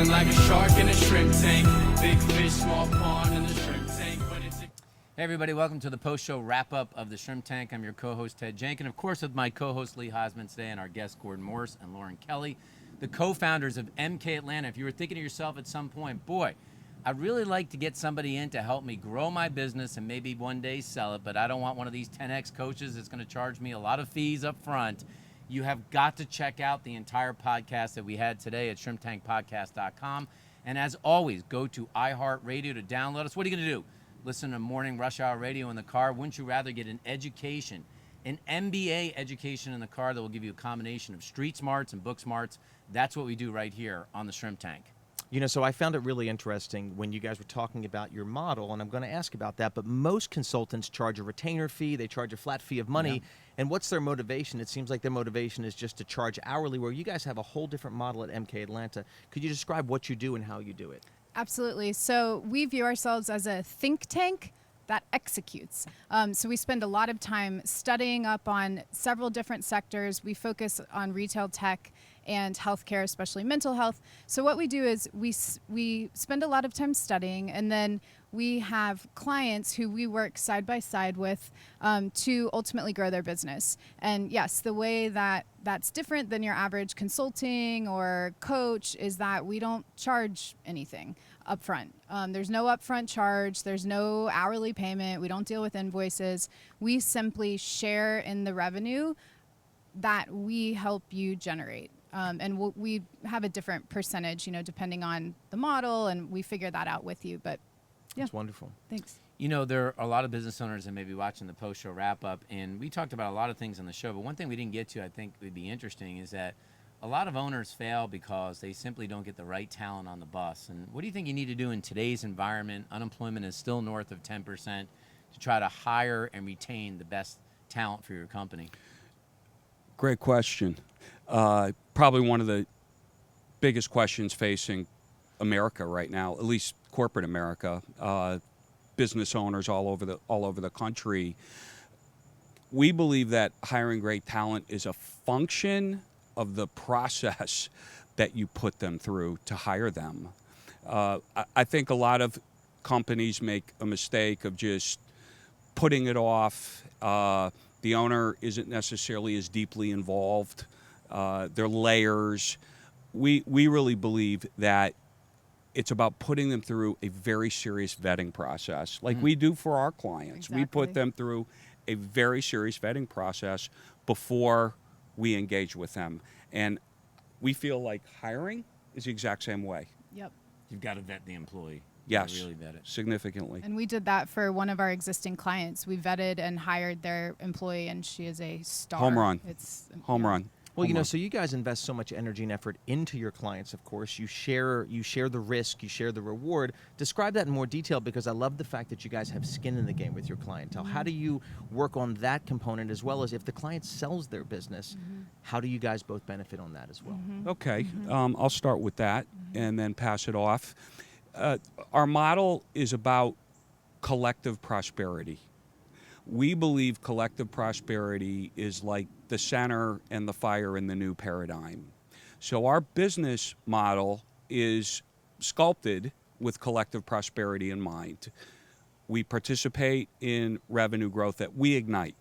feeling like a shark in a shrimp tank. Big fish, small pond in the shrimp tank. Hey everybody, welcome to the post-show wrap-up of the Shrimp Tank. I'm your co-host Ted Jenkin, of course with my co-host Lee Hosman today and our guests Gordon Morse and Lauren Kelley, the co-founders of MK Atlanta. If you were thinking to yourself at some point, boy, I'd really like to get somebody in to help me grow my business and maybe one day sell it, but I don't want one of these 10X coaches that's going to charge me a lot of fees up front. You have got to check out the entire podcast that we had today at shrimptankpodcast.com. And as always, go to iHeartRadio to download us. What are you going to do? Listen to morning rush hour radio in the car? Wouldn't you rather get an education, an MBA education in the car that will give you a combination of street smarts and book smarts? That's what we do right here on the Shrimp Tank. You know, so I found it really interesting when you guys were talking about your model, and I'm going to ask about that, but most consultants charge a retainer fee, they charge a flat fee of money, Yeah. and what's their motivation? It seems like their motivation is just to charge hourly, where you guys have a whole different model at MK Atlanta. Could you describe what you do and how you do it? Absolutely. So we view ourselves as a think tank that executes. So we spend a lot of time studying up on several different sectors. We focus on retail tech and healthcare, especially mental health. So what we do is we spend a lot of time studying, and then we have clients who we work side by side with to ultimately grow their business. And yes, the way that that's different than your average consulting or coach is that we don't charge anything upfront. There's no upfront charge. There's no hourly payment. We don't deal with invoices. We simply share in the revenue that we help you generate. And we have a different percentage, you know, depending on the model, and we figure that out with you. But yeah. That's wonderful. Thanks. You know, there are a lot of business owners that may be watching the post-show wrap-up, and we talked about a lot of things on the show, but one thing we didn't get to I think would be interesting is that a lot of owners fail because they simply don't get the right talent on the bus. And what do you think you need to do in today's environment? Unemployment is still north of 10% to try to hire and retain the best talent for your company. Great question. Probably one of the biggest questions facing America right now, at least corporate America, business owners all over the country. We believe that hiring great talent is a function of the process that you put them through to hire them. I think a lot of companies make a mistake of just putting it off. The owner isn't necessarily as deeply involved. They're layers. We really believe that it's about putting them through a very serious vetting process, like we do for our clients. Exactly. We put them through a very serious vetting process before we engage with them. And we feel like hiring is the exact same way. Yep. You've got to vet the employee. Yes, Really vet it. significantly. And we did that for one of our existing clients. We vetted and hired their employee, and she is a star. Home run. It's Home run. Well, you Home know, run. so you guys invest so much energy and effort into your clients, of course. You share the risk, you share the reward. Describe that in more detail, because I love the fact that you guys have skin in the game with your clientele. How do you work on that component, as well as if the client sells their business, how do you guys both benefit on that as well? Okay, I'll start with that and then pass it off. Our model is about collective prosperity. We believe collective prosperity is like the center and the fire in the new paradigm. So our business model is sculpted with collective prosperity in mind. We participate in revenue growth that we ignite.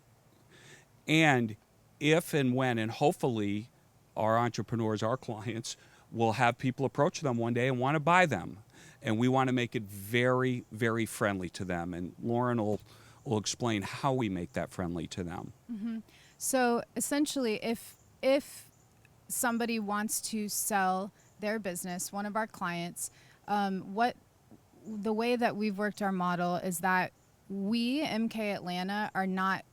And if and when, and hopefully our entrepreneurs, our clients, will have people approach them one day and want to buy them. And we want to make it very, very friendly to them. And Lauren will explain how we make that friendly to them. So essentially, if somebody wants to sell their business, one of our clients, the way that we've worked our model is that we, MK Atlanta, are not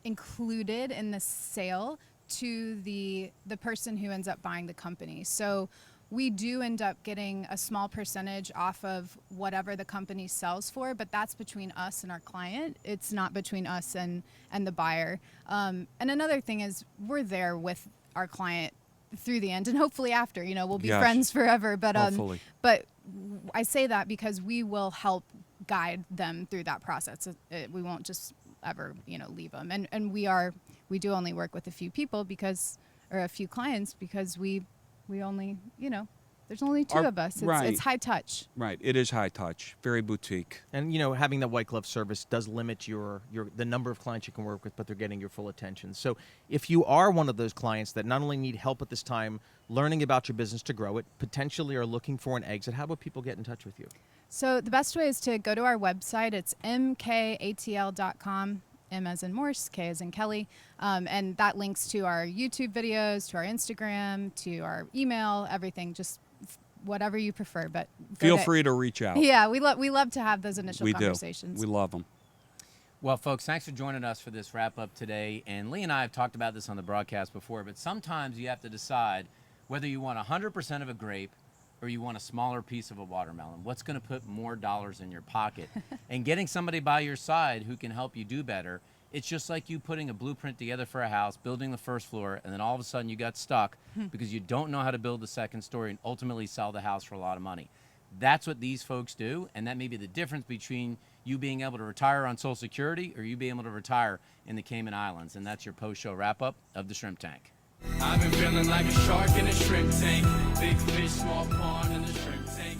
included in the sale to the person who ends up buying the company. So we do end up getting a small percentage off of whatever the company sells for, but that's between us and our client. It's not between us and the buyer. And another thing is we're there with our client through the end, and hopefully after, you know, we'll be Yes. friends forever. But Hopefully. but I say that because we will help guide them through that process. We won't just ever, you know, leave them. And we do only work with a few people a few clients because we only, you know, There's only two of us. right. It's high touch. Right. It is high touch, very boutique. And having that white glove service does limit the number of clients you can work with, but they're getting your full attention. So if you are one of those clients that not only need help at this time learning about your business to grow it, potentially are looking for an exit, how would people get in touch with you? So the best way is to go to our website. It's mkatl.com. M as in Morse, K as in Kelley, and that links to our YouTube videos, to our Instagram, to our email, everything. Just whatever you prefer, but Feel free to reach out. Yeah, we love to have those initial We conversations. do. We love them. Well, folks, thanks for joining us for this wrap-up today. And Lee and I have talked about this on the broadcast before, but sometimes you have to decide whether you want 100% of a grape or you want a smaller piece of a watermelon. What's going to put more dollars in your pocket? And getting somebody by your side who can help you do better, it's just like you putting a blueprint together for a house, building the first floor, and then all of a sudden you got stuck because you don't know how to build the second story and ultimately sell the house for a lot of money. That's what these folks do, and that may be the difference between you being able to retire on Social Security or you being able to retire in the Cayman Islands. And that's your post-show wrap-up of the Shrimp Tank. I've been feeling like a shark in a shrimp tank. Big fish, small pond in the shrimp tank.